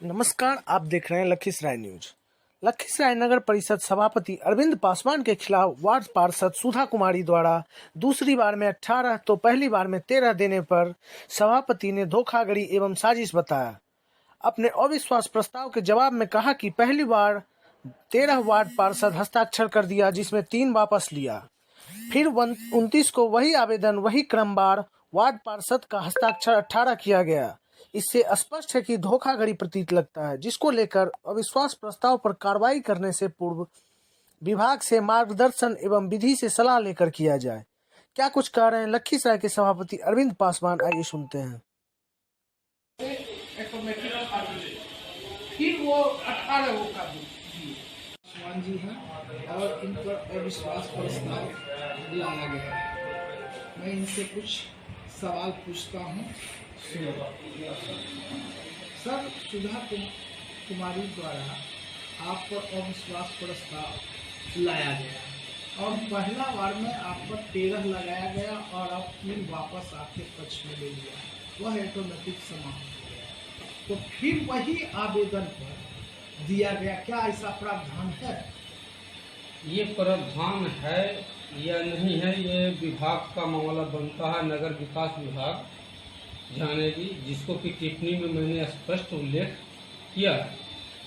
नमस्कार, आप देख रहे हैं लखीसराय न्यूज। लखीसराय नगर परिषद सभापति अरविंद पासवान के खिलाफ वार्ड पार्षद सुधा कुमारी द्वारा दूसरी बार में 18 तो पहली बार में 13 देने पर सभापति ने धोखाधड़ी एवं साजिश बताया। अपने अविश्वास प्रस्ताव के जवाब में कहा कि पहली बार 13 वार्ड पार्षद हस्ताक्षर कर दिया, जिसमें 3 वापस लिया। फिर 29 को वही आवेदन वही क्रमवार वार्ड पार्षद का हस्ताक्षर 18 किया गया। इससे स्पष्ट है कि धोखाधड़ी प्रतीत लगता है, जिसको लेकर अविश्वास प्रस्ताव पर कार्रवाई करने से पूर्व विभाग से मार्गदर्शन एवं विधि से सलाह लेकर किया जाए। क्या कुछ कह रहे हैं लखीसराय के सभापति अरविंद पासवान, आइए सुनते हैं। फिर वो 18 वो कर पासवान जी हैं और इन पर अविश्वास प्रस्ताव लाया गया है। मैं इनसे कुछ सवाल पूछता हूँ। सर, सुधा कुमारी द्वारा आप पर अविश्वास प्रस्ताव लाया गया और पहला बार में आप पर 13 लगाया गया और अब 3 वापस आपके पक्ष में ले लिया, वह ऑटोमेटिक समाप्त हो गया। तो फिर वही आवेदन पर दिया गया, क्या ऐसा प्रावधान है? ये प्रावधान है या नहीं है, ये विभाग का मामला बनता है। नगर विकास विभाग जानेगी, जिसको कि टिप्पणी में मैंने स्पष्ट उल्लेख किया है।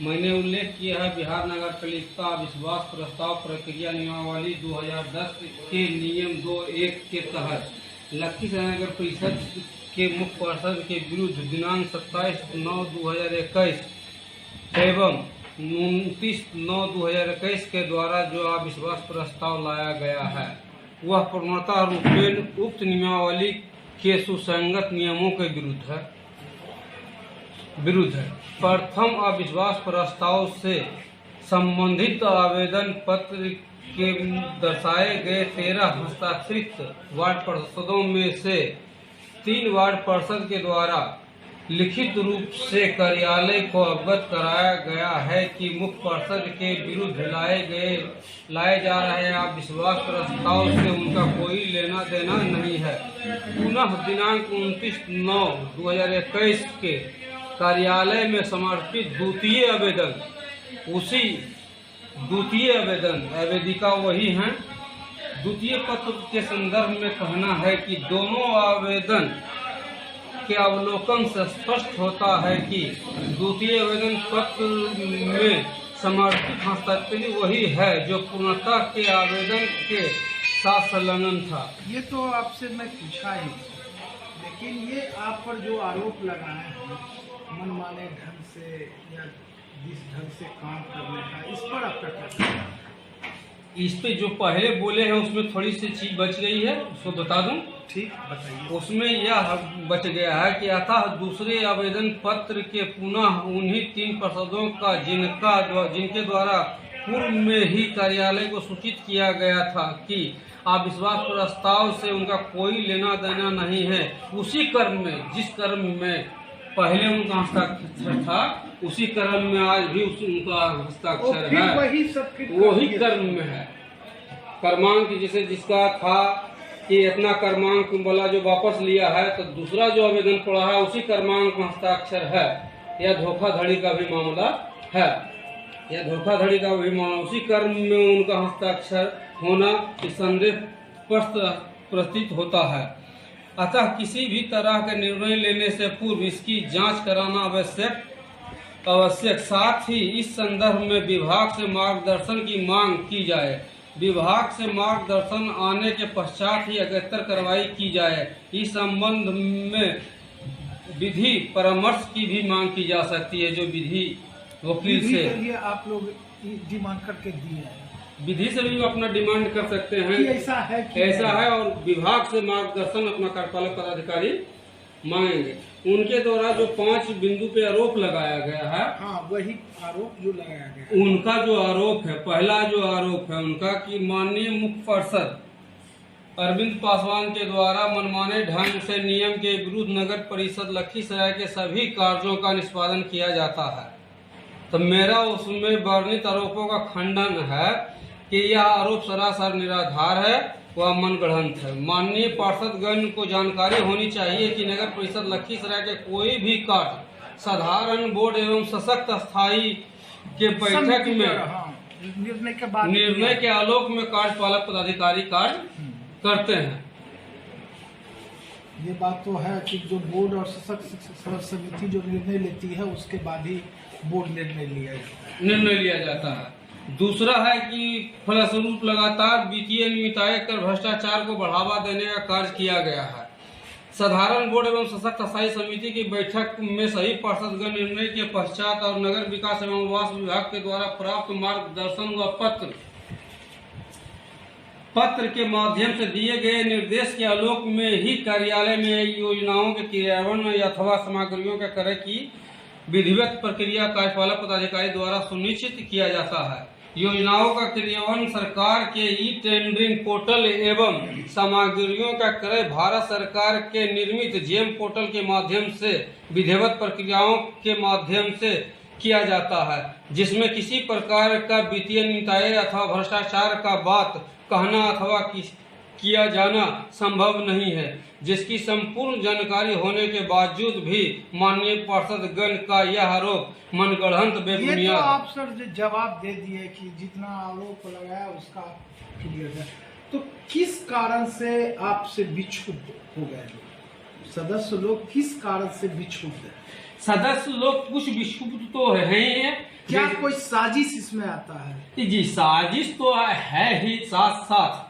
मैंने उल्लेख किया है बिहार नगर पालिका विश्वास प्रस्ताव प्रक्रिया नियमावली 2010 के नियम 2(1) के तहत लखीसराय नगर परिषद के मुख्य पार्षद के विरुद्ध दिनांक 27/9/2021 एवं 29/9/2021 के द्वारा जो अविश्वास प्रस्ताव लाया गया है, वह पूर्णतः रूपेण उक्त नियमावली के सुसंगत नियमों के विरुद्ध है। प्रथम अविश्वास प्रस्ताव से संबंधित आवेदन पत्र के दर्शाए गए 13 हस्ताक्षरित वार्ड पार्षदों में से 3 वार्ड पार्षद के द्वारा लिखित रूप से कार्यालय को अवगत कराया गया है कि मुख्य पार्षद के विरुद्ध लाए जा रहे अविश्वास प्रस्ताव से उनका कोई लेना देना नहीं है। पुनः दिनांक 29/9/2021 के कार्यालय में समर्पित द्वितीय आवेदन आवेदिका वही हैं। द्वितीय पत्र के संदर्भ में कहना है कि दोनों आवेदन के अवलोकन से स्पष्ट होता है कि द्वितीय आवेदन पत्र में समर्पित हस्ताक्षर वही है जो पूर्णता के आवेदन के साथ संलग्न था। ये तो आपसे मैं पूछा ही, लेकिन ये आप पर जो आरोप लगाए हैं मनमाने ढंग से या जिस ढंग से काम करने का, इस पर आपका क्या कहना है? इस पे जो पहले बोले हैं उसमें थोड़ी सी चीज बच गई है, उसको बता दूं। ठीक, बताइए। उसमें यह बच गया है कि अतः दूसरे आवेदन पत्र के पुनः उन्हीं 3 पार्षदों का जिनके द्वारा पूर्व में ही कार्यालय को सूचित किया गया था कि अविश्वास प्रस्ताव से उनका कोई लेना देना नहीं है, उसी क्रम में जिस क्रम में पहले उनका हस्ताक्षर था, उसी क्रम में आज भी उनका हस्ताक्षर है, वही क्रम में है। क्रमांक जैसे जिसका था कि इतना क्रमांक वाला जो वापस लिया है, तो दूसरा जो आवेदन पड़ा है उसी क्रमांक में हस्ताक्षर है। यह धोखाधड़ी का भी मामला है, उसी क्रम में उनका हस्ताक्षर होना संदेह प्रतीत होता है। अतः किसी भी तरह के निर्णय लेने से पूर्व इसकी जांच कराना आवश्यक। साथ ही इस संदर्भ में विभाग से मार्गदर्शन की मांग की जाए। विभाग से मार्गदर्शन आने के पश्चात ही अग्रेतर कार्रवाई की जाए। इस संबंध में विधि परामर्श की भी मांग की जा सकती है, जो विधि वकील से आप लोग डिमांड करके दिए हैं। विधि से भी अपना डिमांड कर सकते हैं। ऐसा है और विभाग से मार्गदर्शन अपना कार्यपालक पदाधिकारी मांगेंगे। उनके द्वारा जो 5 बिंदु पे आरोप लगाया गया है, हाँ, वही आरोप जो लगाया गया, उनका जो आरोप है, पहला जो आरोप है उनका कि माननीय मुख्य पार्षद अरविंद पासवान के द्वारा मनमाने ढंग से नियम के विरुद्ध नगर परिषद लखीसराय के सभी कार्यों का निष्पादन किया जाता है। तो मेरा उसमें वर्णित आरोपों का खंडन है कि यह आरोप सरासर निराधार है, वह मनगढ़ंत है। माननीय पार्षदगण को जानकारी होनी चाहिए कि नगर परिषद लखीसराय के कोई भी कार्य साधारण बोर्ड एवं सशक्त स्थायी के बैठक में निर्णय के आलोक में कार्यपालक पदाधिकारी कार्य करते हैं। ये बात तो है कि जो बोर्ड और सशक्त समिति जो निर्णय लेती है उसके बाद ही बोर्ड निर्णय लिया जाता है। दूसरा है कि फलस्वरूप लगातार वित्तीय नियमितता कर भ्रष्टाचार को बढ़ावा देने का कार्य किया गया है। साधारण बोर्ड एवं सशक्त स्थायी समिति की बैठक में सही पार्षदगण निर्णय के पश्चात और नगर विकास एवं आवास विभाग के द्वारा प्राप्त मार्गदर्शन व पत्र के माध्यम से दिए गए निर्देश के आलोक में ही कार्यालय में योजनाओं के क्रियान्वयन अथवा सामग्रियों के क्रय की विधिवत प्रक्रिया कार्यपालक पदाधिकारी द्वारा सुनिश्चित किया जाता है। योजनाओं का क्रियान्वयन सरकार के ई टेंडरिंग पोर्टल एवं सामग्रियों का क्रय भारत सरकार के निर्मित जेम पोर्टल के माध्यम से विधिवत प्रक्रियाओं के माध्यम से किया जाता है, जिसमें किसी प्रकार का वित्तीय नियमितता अथवा भ्रष्टाचार का बात कहना अथवा किया जाना संभव नहीं है, जिसकी संपूर्ण जानकारी होने के बावजूद भी माननीय पार्षदगण का यह आरोप मनगढ़ंत बेबुनियाद। ये तो आप सर जवाब दे दिए कि जितना आरोप लगाया उसका क्लियर है, तो किस कारण से आपसे विक्षुब्ध हो गए सदस्य लोग? किस कारण से विक्षुब्ध है? सदस्य लोग कुछ विक्षुब्ध तो है ही है। क्या कोई साजिश इसमें आता है? जी, साजिश तो है ही, साथ साथ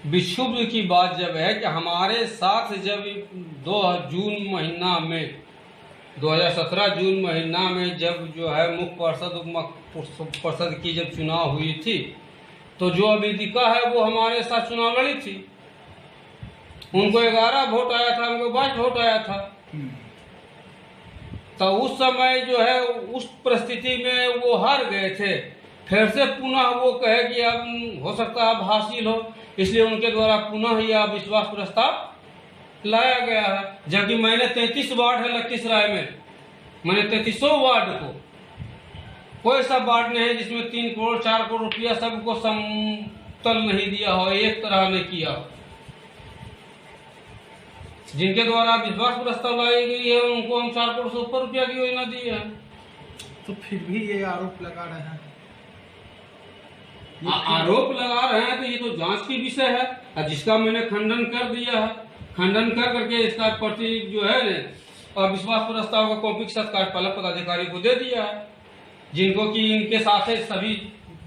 विक्षुब्ध की बात जब है कि हमारे साथ जब 2017 जून महीना में जब जो है मुख्य पार्षद उप पार्षद की जब चुनाव हुई थी, तो जो अवेदिका है वो हमारे साथ चुनाव लड़ी थी। उनको 11 वोट आया था, हमको 22 वोट आया था। तो उस समय जो है उस परिस्थिति में वो हार गए थे। फिर से पुनः वो कहे कि अब हो सकता है अब हासिल हो, इसलिए उनके द्वारा पुनः यह अविश्वास प्रस्ताव लाया गया है। जबकि मैंने 33 वार्ड है लखीसराय में, मैंने 33 वार्ड को कोई सा वार्ड नहीं है जिसमें 3 करोड़ 4 करोड़ रुपया सबको समतल नहीं दिया हो, एक तरह ने किया हो। जिनके द्वारा विश्वास प्रस्ताव लाई गई है उनको हम 4 करोड़ से ऊपर रुपया की योजना दी है। तो फिर भी ये आरोप लगा रहे हैं। आरोप लगा रहे हैं तो ये तो जांच की विषय है, जिसका मैंने खंडन कर दिया है। खंडन कर करके इसका प्रति जो है और विश्वास प्रस्ताव का कॉपी के साथ कार्यपालक पदाधिकारी को दे दिया है, जिनको कि इनके साथ सभी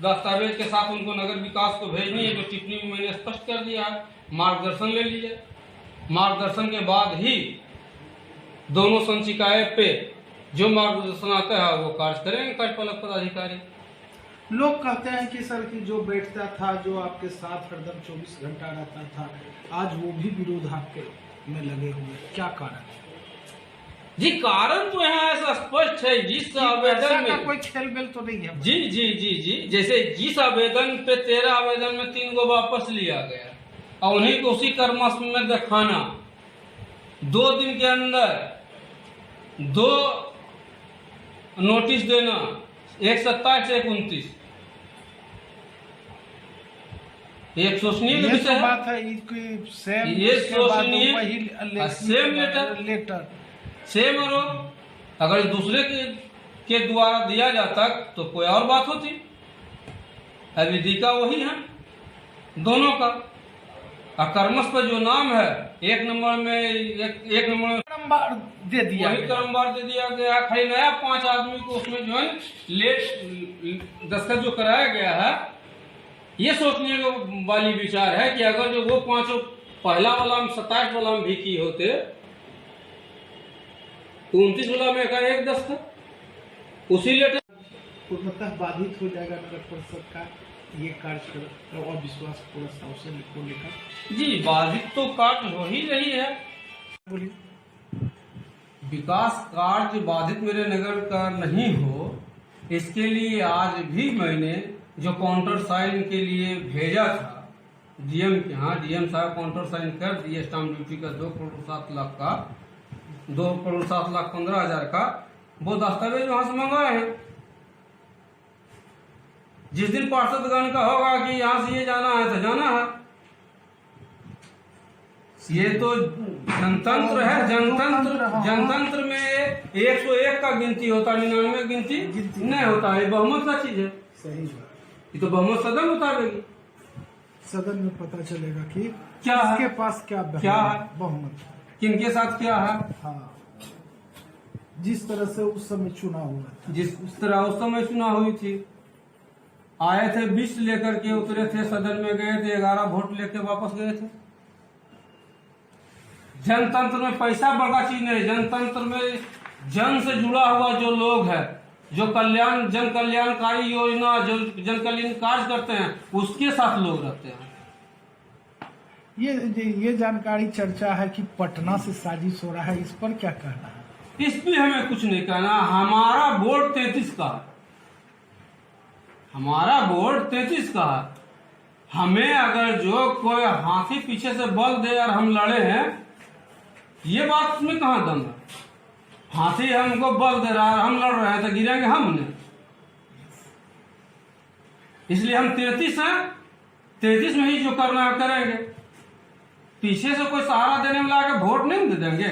दस्तावेज के साथ उनको नगर विकास को भेजनी है। जो टिप्पणी में मैंने स्पष्ट कर दिया है, मार्गदर्शन ले लीजिए। मार्गदर्शन के बाद ही दोनों संचिकाएं पे जो मार्गदर्शन आता है वो कार्य करेंगे कार्यपालक पदाधिकारी। लोग कहते हैं कि सर कि जो बैठता था, जो आपके साथ हरदम 24 घंटा रहता था, आज वो भी विरोध आपके में लगे हुए, क्या कारण? जी, कारण तो यहाँ ऐसा स्पष्ट है, जिस आवेदन में कोई खेल बेल तो नहीं है। जी जी जी जी, जैसे जिस आवेदन पे 13 आवेदन में 3 को वापस लिया गया और उन्हीं को उसी कर्मश में दिखाना, 2 दिन के अंदर 2 नोटिस देना, 1 27 से 29, एक शोषणीय विषय है। बात है, सेम ये शोषणीय सेम लेटर सेम आरोप अगर दूसरे के द्वारा दिया जाता तो कोई और बात होती। अविधिका वही है दोनों का, और कर्मश पर जो नाम है 1 नंबर में एक नंबर में क्रमवार दे दिया, वही क्रमवार दे दिया गया। खाली नया 5 आदमी को उसमें जो है लेट दस्तखत जो कराया गया है, ये सोचने वाली विचार है कि अगर जो वो 5 पहला वाला में 27 वाला में भी किए होते तो 29 वाला में एक दस्तखत उसी लेटर पूर्णतः बाधित हो जाएगा नगर परिषद का ये कार्य और विश्वास प्रस्ताव से को लेकर। जी, बाधित तो कार्य हो ही रही है। बोलिए। विकास कार्य बाधित मेरे नगर का नहीं हो, इसके लिए आज भी मैंने जो काउंटर साइन के लिए भेजा था डीएम के यहाँ, डीएम साहब काउंटर साइन कर दिए स्टाम्प ड्यूटी का 2 करोड़ 7 लाख का, 2 करोड़ 7 लाख 15 हजार का, वो दस्तावेज वहां से मंगाए हैं। जिस दिन पार्षदगण का होगा कि यहाँ से ये जाना है तो जाना है, ये तो जनतंत्र है। जनतंत्र में 101 का गिनती होता है, 99 गिनती नहीं होता है। बहुमत का चीज है। सही बात। ये तो बहुमत सदन उतारेगी। सदन में पता चलेगा कि क्या किसके है? पास क्या है? बहुमत, किनके साथ क्या है। हाँ, जिस तरह से उस समय चुनाव हुआ था। उस तरह उस समय चुनाव हुई थी। आए थे 20 लेकर के उतरे थे, सदन में गए थे, 11 वोट लेके वापस गए थे। जनतंत्र में पैसा बड़ा चीज नहीं। जनतंत्र में जन से जुड़ा हुआ जो लोग है, जो जन कल्याणकारी योजना, जो जन कल्याण कार्य करते हैं, उसके साथ लोग रहते हैं। ये जानकारी चर्चा है कि पटना से साजिश हो रहा है, इस पर क्या कहना है? इस पे हमें कुछ नहीं कहना। हमारा वोट 33 का है। हमारा वोट 33 का है। हमें अगर जो कोई हाथी पीछे से बल दे और हम लड़े हैं, ये बात में कहाँ दम है? हाथी हमको बल दे रहा है, हम लड़ रहे हैं, तो गिरेंगे हमने। इसलिए हम 33 हैं। 33 में ही जो करना है करेंगे। पीछे से कोई सहारा देने में लाके वोट नहीं दे देंगे।